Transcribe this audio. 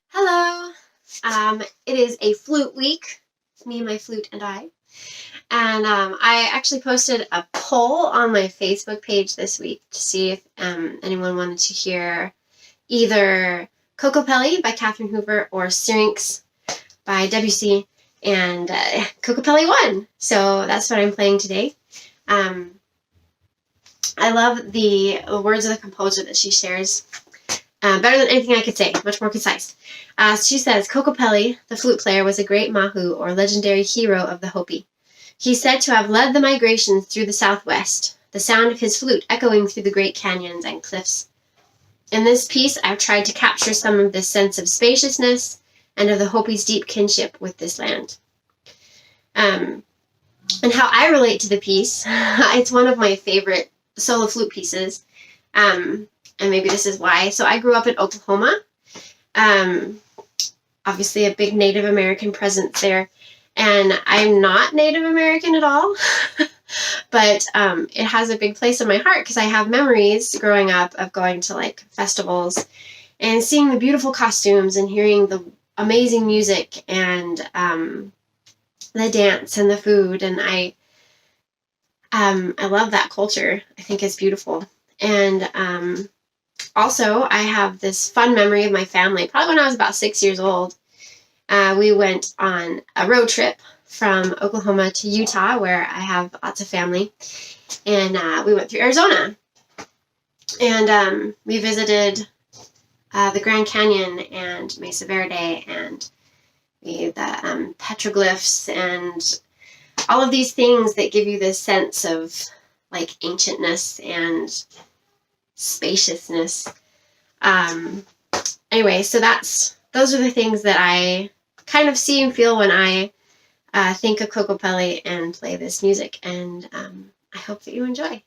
Hello. It is a flute week, me, my flute, and I. And I actually posted a poll on my Facebook page this week to see if anyone wanted to hear either Kokopelli by Katherine Hoover or Syrinx by Debussy, and Kokopelli won. So that's what I'm playing today. I love the words of the composer that she shares. Better than anything I could say, much more concise. She says, Kokopelli, the flute player, was a great Mahu, or legendary hero of the Hopi. He's said to have led the migrations through the southwest, the sound of his flute echoing through the great canyons and cliffs. In this piece, I've tried to capture some of this sense of spaciousness and of the Hopi's deep kinship with this land. And how I relate to the piece, it's one of my favorite solo flute pieces. And maybe this is why. So I grew up in Oklahoma. Obviously a big Native American presence there. And I'm not Native American at all. But it has a big place in my heart because I have memories growing up of going to like festivals and seeing the beautiful costumes and hearing the amazing music and the dance and the food. And I love that culture. I think it's beautiful. And also, I have this fun memory of my family. Probably when I was about 6 years old, we went on a road trip from Oklahoma to Utah, where I have lots of family. And we went through Arizona. And we visited the Grand Canyon and Mesa Verde and the petroglyphs and all of these things that give you this sense of like ancientness and spaciousness. Anyway, so those are the things that I kind of see and feel when I think of Kokopelli and play this music, and I hope that you enjoy.